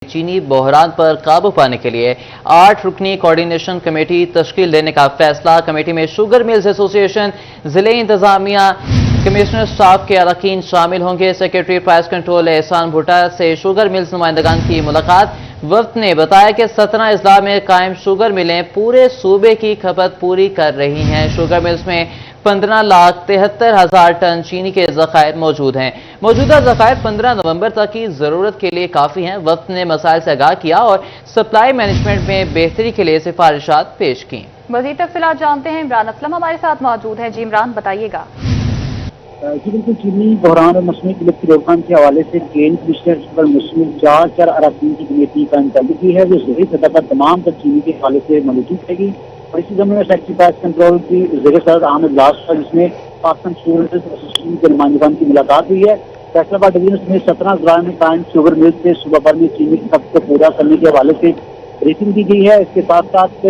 چینی بحران پر قابو پانے کے لیے 8 رکنی کوارڈینیشن کمیٹی تشکیل دینے کا فیصلہ۔ کمیٹی میں شوگر ملز ایسوسی ایشن، ضلعی انتظامیہ، کمشنر سٹاف کے اراکین شامل ہوں گے۔ سیکریٹری پرائس کنٹرول احسان بھٹا سے شوگر ملز نمائندگان کی ملاقات۔ وفد نے بتایا کہ 17 اضلاع میں قائم شوگر ملیں پورے صوبے کی کھپت پوری کر رہی ہیں۔ شوگر ملز میں 15,73,000 ٹن چینی کے ذخائر موجود ہیں۔ موجودہ ذخائر 15 نومبر تک کی ضرورت کے لیے کافی ہیں۔ وفد نے مسائل سے آگاہ کیا اور سپلائی مینجمنٹ میں بہتری کے لیے سفارشات پیش کی۔ مزید تفصیلات جانتے ہیں، عمران اسلم ہمارے ساتھ موجود ہیں۔ جی عمران، بتائیے گا۔ جی بالکل، چینی بحران اور مصنوعی قلت کی روک تھام کے حوالے سے کین کمشنر پر مشتمل 4 اراکین کی کمیٹی کا انتخاب کی ہے، جو ضلعی سطح پر تمام تر چینی کے حوالے سے ملوث کرے گی۔ اور اسی ضمن میں سیکریٹری پرائس کنٹرول کی زیر صدر اہم اجلاس کا، جس میں پاکستان شوگر ملز ایسوسی ایشن کے نمائندگان کی ملاقات ہوئی ہے۔ فیصلہ آباد ڈویژن میں 17 اضلاع میں قائم شوگر ملز سے صوبہ بھر میں چینی کی کھپت کو پورا کرنے کے حوالے سے بریفنگ کی گئی ہے۔ اس کے ساتھ ساتھ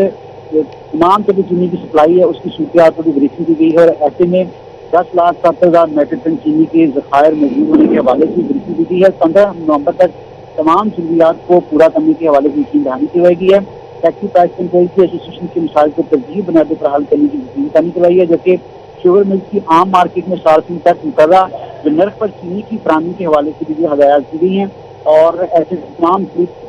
تمام جو چینی کی سپلائی ہے اس کی صورتحال پر بھی بریفنگ کی گئی ہے، اور ایسے میں 10,70,000 میٹرک ٹن چینی کے ذخائر موجود ہونے کے حوالے سے بریفنگ کی گئی ہے۔ 15 نومبر تک تمام ضروریات کو پورا کرنے کے حوالے سے یقین دہانی کروائی گئی ہے۔ سیکریٹری پرائس کنٹرول کی ایسوسی ایشن کے مسائل کو ترجیحی بنیادوں پر حل کرنے کی یقین دہانی کروائی ہے، جبکہ شوگر ملز کی عام مارکیٹ میں صارفین تک مقررہ نرخ پر چینی کی فراہمی کے حوالے سے بھی ہدایات کی گئی ہیں، اور ایسے تمام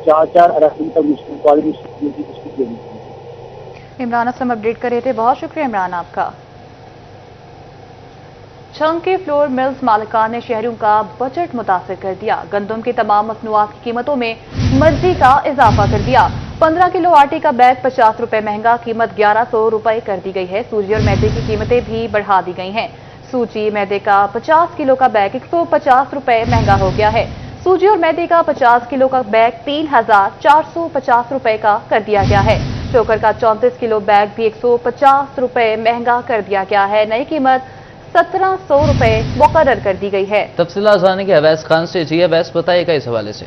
4 اراکین پر مشتمل کوارڈینیشن کمیٹی کی تشکیل دی گئی۔ عمران اسلم اپڈیٹ کر رہے تھے، بہت شکریہ عمران آپ کا۔ چھنگ کے فلور ملز مالکان نے شہریوں کا بجٹ متاثر کر دیا۔ گندم کی تمام مصنوعات کی قیمتوں میں مرضی کا اضافہ کر دیا۔ 15 کلو آٹے کا بیگ 50 روپے مہنگا، قیمت 1100 روپے کر دی گئی ہے۔ سوجی اور میدے کی قیمتیں بھی بڑھا دی گئی ہیں۔ سوجی میدے کا 50 کلو کا بیگ 150 روپے مہنگا ہو گیا ہے۔ سوجی اور میدے کا 50 کلو کا بیگ 3,450 روپے کا کر دیا گیا ہے۔ شوگر کا 34 کلو بیگ بھی 150 روپے مہنگا کر دیا گیا ہے۔ نئی قیمت 1700 روپے مقرر کر دی گئی ہے۔ تفصیلات جانیں گے اویس خان سے۔ جی اویس، بتائیے گا اس حوالے سے۔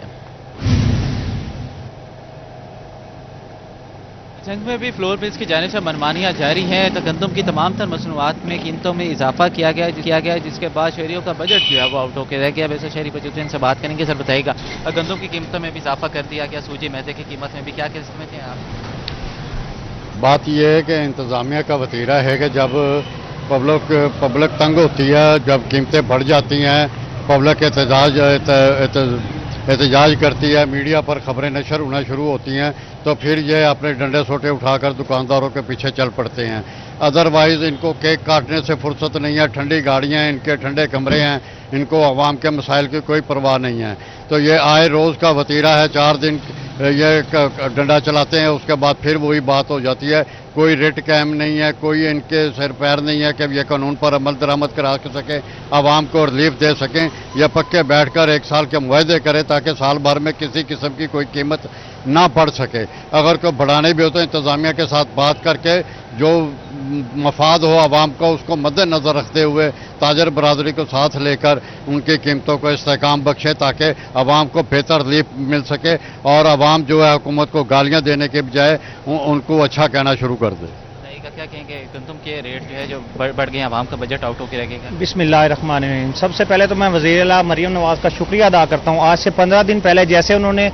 جنگ میں بھی فلور ملز کی جانب سے منمانیاں جاری ہیں۔ تو گندم کی تمام تر مصنوعات میں قیمتوں میں اضافہ کیا گیا جس کے بعد شہریوں کا بجٹ جو ہے وہ آؤٹ ہو کے رہ گیا۔ ویسے شہری بجٹ سے بات کریں گے، سر بتائیے گا گندم کی قیمتوں میں بھی اضافہ کر دیا گیا، سوجی میدے کی قیمت میں بھی کیا سمجھتے ہیں آپ؟ بات یہ ہے کہ انتظامیہ کا وتیرہ ہے کہ جب پبلک تنگ ہوتی ہے، جب قیمتیں بڑھ جاتی ہیں، پبلک احتجاج کرتی ہے، میڈیا پر خبریں نشر ہونا شروع ہوتی ہیں، تو پھر یہ اپنے ڈنڈے سوٹے اٹھا کر دکانداروں کے پیچھے چل پڑتے ہیں۔ ادروائز ان کو کیک کاٹنے سے فرصت نہیں ہے، ٹھنڈی گاڑیاں ہیں، ان کے ٹھنڈے کمرے ہیں، ان کو عوام کے مسائل کی کوئی پرواہ نہیں ہے۔ تو یہ آئے روز کا وتیرہ ہے، 4 دن یہ ڈنڈا چلاتے ہیں، اس کے بعد پھر وہی بات ہو جاتی ہے۔ کوئی ریٹ قائم نہیں ہے، کوئی ان کے سر پیر نہیں ہے کہ یہ قانون پر عمل درآمد کرا سکیں، عوام کو ریلیف دے سکیں، یا پکے بیٹھ کر 1 سال کے معاہدے کریں تاکہ سال بھر میں کسی قسم کی کوئی قیمت نہ بڑھ سکے۔ اگر کوئی بڑھانے بھی ہو تو انتظامیہ کے ساتھ بات کر کے جو مفاد ہو عوام کو اس کو مد نظر رکھتے ہوئے تاجر برادری کو ساتھ لے کر ان کی قیمتوں کو استحکام بخشے تاکہ عوام کو بہتر ریلیف مل سکے، اور عوام جو ہے حکومت کو گالیاں دینے کے بجائے ان کو اچھا کہنا شروع کر دے۔ کیا کہیں گے گندم کے ریٹ جو ہے جو بڑھ گئے ہیں، عوام کا بجٹ آؤٹ ہو کے رہ گئے گا؟ بسم اللہ الرحمن الرحیم۔ سب سے پہلے تو میں وزیر اعلیٰ مریم نواز کا شکریہ ادا کرتا ہوں۔ آج سے 15 دن پہلے جیسے انہوں نے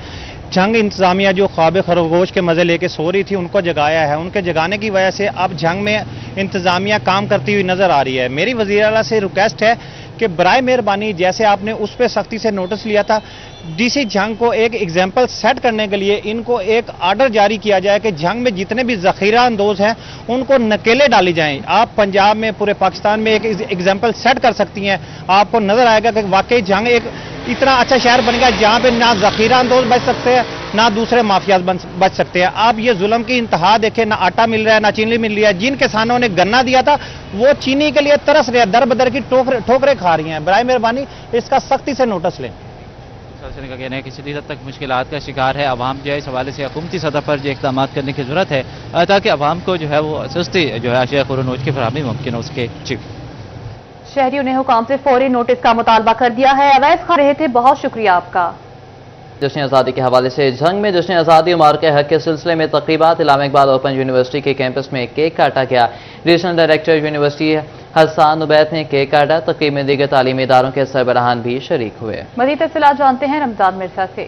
جنگ انتظامیہ جو خواب خرگوش کے مزے لے کے سو رہی تھی ان کو جگایا ہے، ان کے جگانے کی وجہ سے اب جنگ میں انتظامیہ کام کرتی ہوئی نظر آ رہی ہے۔ میری وزیر اعلیٰ سے ریکویسٹ ہے کہ برائے مہربانی جیسے آپ نے اس پہ سختی سے نوٹس لیا تھا، ڈی سی جنگ کو ایک ایگزامپل سیٹ کرنے کے لیے ان کو ایک آرڈر جاری کیا جائے کہ جنگ میں جتنے بھی ذخیرہ اندوز ہیں ان کو نکیلے ڈالی جائیں۔ آپ پنجاب میں پورے پاکستان میں ایک ایگزامپل سیٹ کر سکتی ہیں، آپ کو نظر آئے گا کہ واقعی جنگ ایک اتنا اچھا شہر بن گیا جہاں پہ نہ ذخیرہ اندوز بچ سکتے ہیں نہ دوسرے مافیاز بچ سکتے ہیں۔ آپ یہ ظلم کی انتہا دیکھیں، نہ آٹا مل رہا ہے نہ چینی مل رہی ہے۔ جن کسانوں نے گنا دیا تھا وہ چینی کے لیے ترس رہے ہیں، در بدر کی ٹھوکریں کھا رہی ہیں۔ برائے مہربانی اس کا سختی سے نوٹس لیں۔ سرسری کا کہنا ہے کہ شدید حد تک مشکلات کا شکار ہے عوام، جو ہے اس حوالے سے حکومتی سطح پر جو اقدامات کرنے کی ضرورت ہے تاکہ عوام کو جو ہے وہ سستی جو ہے اشیاء خورنوش کی فراہمی ممکن ہو اس کے۔ شہریوں نے حکام سے فوری نوٹس کا مطالبہ کر دیا ہے۔ اویس خان رہے تھے، بہت شکریہ آپ کا۔ جشن آزادی کے حوالے سے جنگ میں جشن آزادی مار کے حق کے سلسلے میں تقریبات علامہ اقبال اوپن یونیورسٹی کے کیمپس میں کیک کاٹا گیا۔ ریجنل ڈائریکٹر یونیورسٹی حسان عبید نے کیک کاٹا۔ تقریب میں دیگر تعلیمی اداروں کے سربراہان بھی شریک ہوئے۔ مزید تفصیلات جانتے ہیں رمضان مرزا سے۔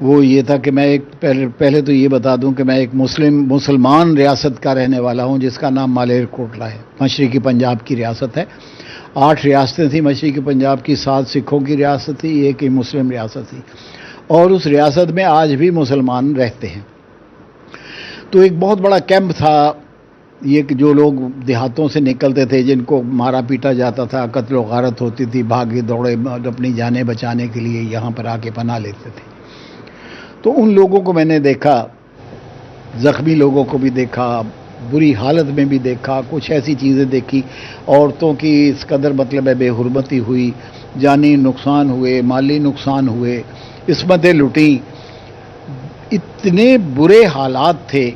وہ یہ تھا کہ میں ایک پہلے تو یہ بتا دوں کہ میں ایک مسلمان ریاست کا رہنے والا ہوں جس کا نام مالیر کوٹلا ہے، مشرقی پنجاب کی ریاست ہے۔ 8 ریاستیں تھیں مشرقی پنجاب کی، 7 سکھوں کی ریاست تھی، ایک مسلم ریاست تھی، اور اس ریاست میں آج بھی مسلمان رہتے ہیں۔ تو ایک بہت بڑا کیمپ تھا یہ کہ جو لوگ دیہاتوں سے نکلتے تھے، جن کو مارا پیٹا جاتا تھا، قتل و غارت ہوتی تھی، بھاگے دوڑے اپنی جانیں بچانے کے لیے یہاں پر آ کے پناہ لیتے تھے۔ تو ان لوگوں کو میں نے دیکھا، زخمی لوگوں کو بھی دیکھا، بری حالت میں بھی دیکھا، کچھ ایسی چیزیں دیکھی، عورتوں کی اس قدر مطلب ہے بے حرمتی ہوئی، جانی نقصان ہوئے، مالی نقصان ہوئے، عصمتیں لٹیں، اتنے برے حالات تھے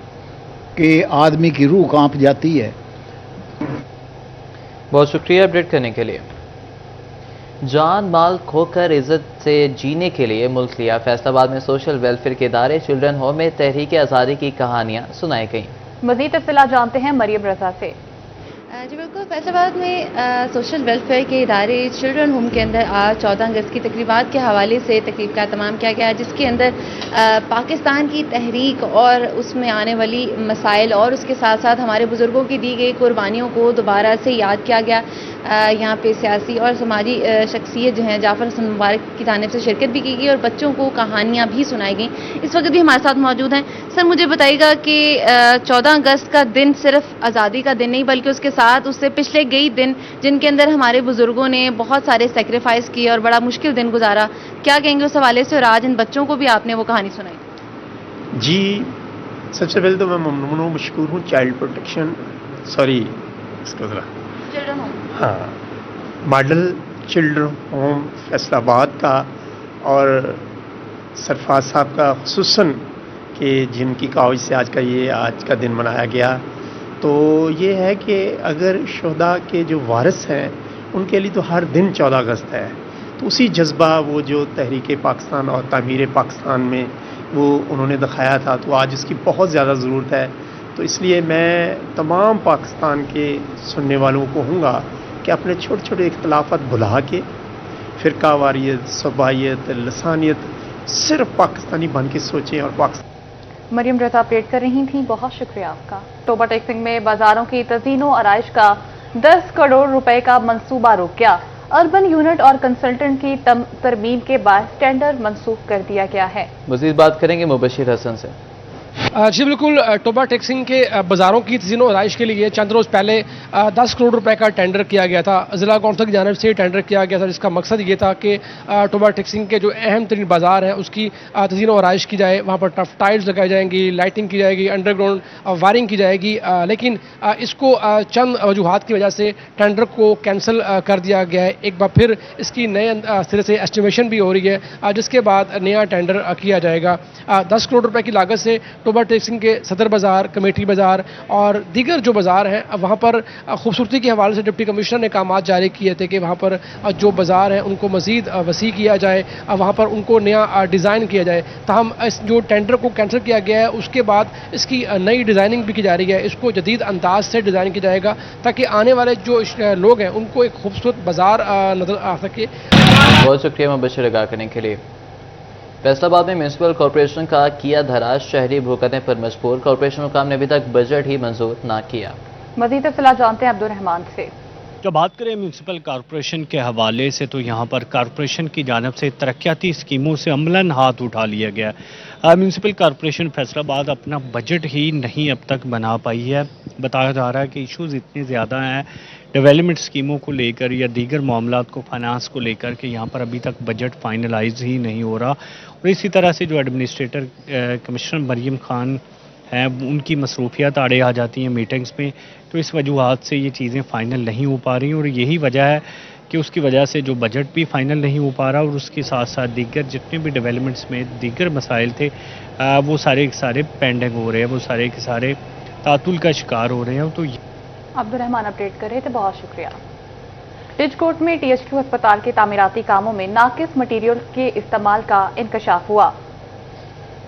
کہ آدمی کی روح کانپ جاتی ہے۔ بہت شکریہ اپڈیٹ کرنے کے لیے۔ جان مال کھو کر عزت سے جینے کے لیے ملک لیا، فیصل آباد میں سوشل ویلفیئر کے ادارے چلڈرن ہوم میں تحریک آزادی کی کہانیاں سنائی گئیں۔ مزید تفصیلات جانتے ہیں مریم رضا سے۔ جی بالکل، فیصل آباد میں سوشل ویلفیئر کے ادارے چلڈرن ہوم کے اندر آج 14 اگست کی تقریبات کے حوالے سے تقریب کا اہتمام کیا گیا، جس کے اندر پاکستان کی تحریک اور اس میں آنے والی مسائل اور اس کے ساتھ ساتھ ہمارے بزرگوں کی دی گئی قربانیوں کو دوبارہ سے یاد کیا گیا۔ یہاں پہ سیاسی اور سماجی شخصیت جو ہیں جعفر حسن مبارک کی جانب سے شرکت بھی کی گئی اور بچوں کو کہانیاں بھی سنائی گئیں۔ اس وقت بھی ہمارے ساتھ موجود ہیں۔ سر مجھے بتائیے گا کہ 14 اگست کا دن صرف آزادی کا دن نہیں بلکہ اس کے ساتھ اس سے پچھلے کئی دن جن کے اندر ہمارے بزرگوں نے بہت سارے سیکریفائس کیے اور بڑا مشکل دن گزارا، کیا کہیں گے اس حوالے سے، اور آج ان بچوں کو بھی آپ نے وہ کہانی سنائی؟ جی سب سے پہلے تو میں ممنون و مشکور ہوں چائلڈ پروٹیکشن چلڈرن ہوم، ہاں، ماڈل چلڈرن ہوم فیصل آباد کا، اور سرفراز صاحب کا خصوصاً کہ جن کی کاوش سے آج کا دن منایا گیا۔ تو یہ ہے کہ اگر شہداء کے جو وارث ہیں ان کے لیے تو ہر دن 14 اگست ہے، تو اسی جذبہ وہ جو تحریک پاکستان اور تعمیر پاکستان میں وہ انہوں نے دکھایا تھا، تو آج اس کی بہت زیادہ ضرورت ہے۔ تو اس لیے میں تمام پاکستان کے سننے والوں کو کہوں گا کہ اپنے چھوٹے چھوٹے اختلافات بھلا کے فرقہ واریت، صوبائیت، لسانیت، صرف پاکستانی بن کے سوچیں اور پاکستان۔ مریم رضا اپڈیٹ کر رہی تھیں، بہت شکریہ آپ کا۔ توبہ ٹیکسنگ میں بازاروں کی تزئین و آرائش کا 10 کروڑ روپے کا منصوبہ رک گیا۔ اربن یونٹ اور کنسلٹنٹ کی ترمیم کے بعد ٹینڈر منسوخ کر دیا گیا ہے۔ مزید بات کریں گے مبشر حسن سے۔ جی بالکل، توبہ ٹیکسنگ کے بازاروں کی تزئین و آرائش کے لیے چند روز پہلے 10 کروڑ روپے کا ٹینڈر کیا گیا تھا، ضلع کونسل کی جانب سے ٹینڈر کیا گیا تھا، جس کا مقصد یہ تھا کہ توبہ ٹیکسنگ کے جو اہم ترین بازار ہیں اس کی تزئین و آرائش کی جائے، وہاں پر ٹف ٹائلز لگائی جائیں گی، لائٹنگ کی جائے گی، انڈر گراؤنڈ وائرنگ کی جائے گی، لیکن اس کو چند وجوہات کی وجہ سے ٹینڈر کو کینسل کر دیا گیا ہے۔ ایک بار پھر اس کی نئے سرے سے ایسٹیمیشن بھی ہو رہی ہے، جس کے بعد نیا ٹینڈر کیا جائے گا۔ 10 کروڑ روپے کی لاگت سے توبہ ٹیکسنگ کے صدر بازار، کمیٹی بازار اور دیگر جو بازار ہیں وہاں پر خوبصورتی کے حوالے سے ڈپٹی کمشنر نے احکامات جاری کیے تھے کہ وہاں پر جو بازار ہیں ان کو مزید وسیع کیا جائے، وہاں پر ان کو نیا ڈیزائن کیا جائے۔ تاہم اس جو ٹینڈر کو کینسل کیا گیا ہے اس کے بعد اس کی نئی ڈیزائننگ بھی کی جا رہی ہے، اس کو جدید انداز سے ڈیزائن کیا جائے گا تاکہ آنے والے جو لوگ ہیں ان کو ایک خوبصورت بازار نظر آ سکے۔ بہت شکریہ مبشر آگاہ کرنے کے لیے۔ فیصل آباد میں میونسپل کارپوریشن کا کیا دھراش، شہری بھوکنے پر مجبور، کارپوریشن حکام نے ابھی تک بجٹ ہی منظور نہ کیا۔ مزید تفصیلات جانتے ہیں عبدالرحمان سے۔ جب بات کریں میونسپل کارپوریشن کے حوالے سے تو یہاں پر کارپوریشن کی جانب سے ترقیاتی اسکیموں سے عملاً ہاتھ اٹھا لیا گیا۔ میونسپل کارپوریشن فیصل آباد اپنا بجٹ ہی نہیں اب تک بنا پائی ہے۔ بتایا جا رہا ہے کہ ایشوز اتنے زیادہ ہیں ڈیولپمنٹ اسکیموں کو لے کر یا دیگر معاملات کو فائنانس کو لے کر کہ یہاں پر ابھی تک بجٹ فائنلائز ہی نہیں ہو رہا، اور اسی طرح سے جو ایڈمنسٹریٹر کمشنر مریم خان ہیں ان کی مصروفیات آڑے آ جاتی ہیں میٹنگز میں، تو اس وجوہات سے یہ چیزیں فائنل نہیں ہو پا رہی، اور یہی وجہ ہے کہ اس کی وجہ سے جو بجٹ بھی فائنل نہیں ہو پا رہا، اور اس کے ساتھ ساتھ دیگر جتنے بھی ڈیولپمنٹس میں دیگر مسائل تھے وہ سارے کے سارے پینڈنگ ہو رہے ہیں، وہ سارے کے سارے تعطل کا شکار ہو رہے ہیں۔ تو عبدالرحمان اپڈیٹ کر رہے تھے، بہت شکریہ۔ رچ کوٹ میں ٹی ایچ کیو ہسپتال کے تعمیراتی کاموں میں ناقص مٹیریل کے استعمال کا انکشاف ہوا۔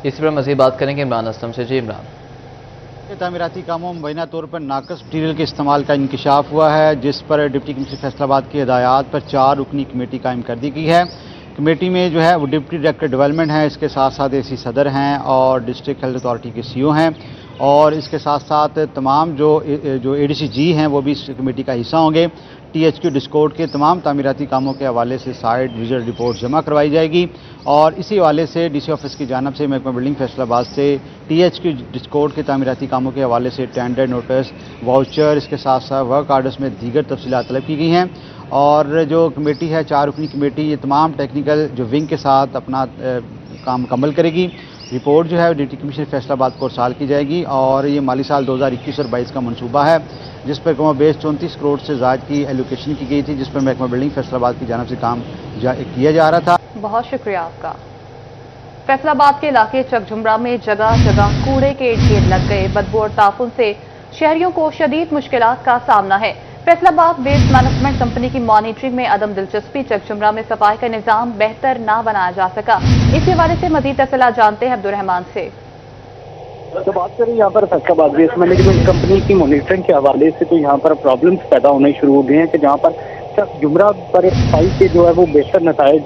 اسی پر مزید بات کریں گے عمران اسلم سے۔ جی عمران۔ تعمیراتی کاموں میں مبینہ طور پر ناقص مٹیریل کے استعمال کا انکشاف ہوا ہے، جس پر ڈپٹی کمشنر فیصل آباد کی ہدایات پر 4 رکنی کمیٹی قائم کر دی گئی ہے۔ کمیٹی میں جو ہے وہ ڈپٹی ڈائریکٹر ڈیولپمنٹ ہیں، اس کے ساتھ ساتھ اے سی صدر ہیں اور ڈسٹرکٹ ہیلتھ اتھارٹی کے سی او ہیں، اور اس کے ساتھ ساتھ تمام جو اے ڈی سی جی ہیں وہ بھی اس کمیٹی کا حصہ ہوں گے۔ ٹی ایچ کیو ڈسکورٹ کے تمام تعمیراتی کاموں کے حوالے سے سائٹ وزٹ رپورٹ جمع کروائی جائے گی، اور اسی حوالے سے ڈی سی آفس کی جانب سے محکمہ بلڈنگ فیصل آباد سے ٹی ایچ کیو ڈسکورٹ کے تعمیراتی کاموں کے حوالے سے ٹینڈر نوٹس، واؤچر، اس کے ساتھ ساتھ ورک آرڈرز میں دیگر تفصیلات طلب کی گئی ہیں، اور جو کمیٹی ہے 4 رکنی کمیٹی یہ تمام ٹیکنیکل جو ونگ کے ساتھ اپنا کام مکمل کرے گی۔ رپورٹ جو ہے ڈپٹی کمشنر فیصل آباد کو ارسال کی جائے گی، اور یہ مالی سال 2021 اور 22 کا منصوبہ ہے جس پر کم و بیش 34 کروڑ سے زائد کی ایلوکیشن کی گئی تھی، جس پر محکمہ بلڈنگ فیصل آباد کی جانب سے کام کیا جا رہا تھا۔ بہت شکریہ آپ کا۔ فیصل آباد کے علاقے چک جھمرا میں جگہ جگہ کوڑے کے ڈھیر لگ گئے، بدبو اور تعفن سے شہریوں کو شدید مشکلات کا سامنا ہے۔ فیصل آباد ویسٹ مینجمنٹ کمپنی کی مانیٹرنگ میں عدم دلچسپی، چک جھمرا میں صفائی کا نظام بہتر نہ بنایا جا سکا۔ اسی حوالے سے مزید تفصیلات جانتے ہیں عبدالرحمان سے۔ تو بات کریں یہاں پر فیصل آباد ویسٹ مینجمنٹ کمپنی کی مانیٹرنگ کے حوالے سے، تو یہاں پر پرابلمس پیدا ہونے شروع ہو گئے ہیں کہ جہاں پر چک جمرہ پر صفائی کے جو ہے وہ بہتر نتائج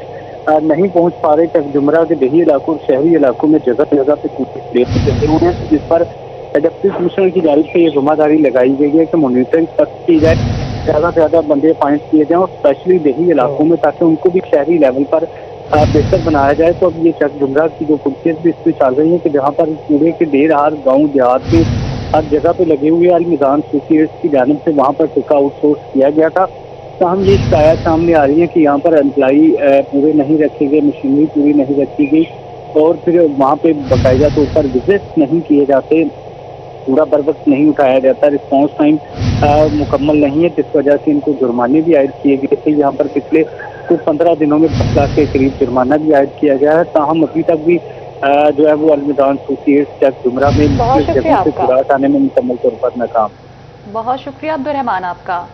نہیں پہنچ پا رہے۔ چک جمرہ کے دیہی علاقوں اور شہری علاقوں میں جگہ جگہ پہ کچھ لگے ہوئے ہیں، جس پر ڈپٹی کمشنر کی جانب سے یہ ذمہ داری لگائی گئی ہے کہ مانیٹرنگ سخت کی جائے، زیادہ سے زیادہ بندے اپائنٹ کیے جائیں، اور اسپیشلی دیہی علاقوں میں، تاکہ ان کو بھی شہری لیول پر بہتر بنایا جائے۔ تو اب یہ چک جمرہ کی جو پولیس بھی اس پہ چل رہی ہے کہ جہاں پر کوڑے کے ڈھیر ہر گاؤں دیہات میں ہر جگہ پہ لگے ہوئے، المیزان ایسوسی ایٹس کی جانب سے وہاں پر ٹھیکہ آؤٹ سورس کیا گیا تھا۔ تاہم یہ شکایات سامنے آ رہی ہے کہ یہاں پر امپلائی پورے نہیں رکھے گئے، مشینری پوری نہیں رکھی گئی، اور پھر وہاں پہ باقاعدہ طور پر وزٹ نہیں کیے جاتے، پورا بر وقت نہیں اٹھایا جاتا، رسپانس ٹائم مکمل نہیں ہے، جس وجہ سے ان کو جرمانے بھی عائد کیے گئے تھے۔ یہاں پر پچھلے کچھ 15 دنوں میں 10 لاکھ کے قریب جرمانہ بھی عائد کیا گیا ہے، تاہم ابھی تک بھی جو ہے وہ المیدان ایسوسیٹس چک جمرہ میں جگہوں سے کوڑا ہٹانے میں مکمل طور پر ناکام۔ بہت شکریہ عبدالرحمان آپ کا۔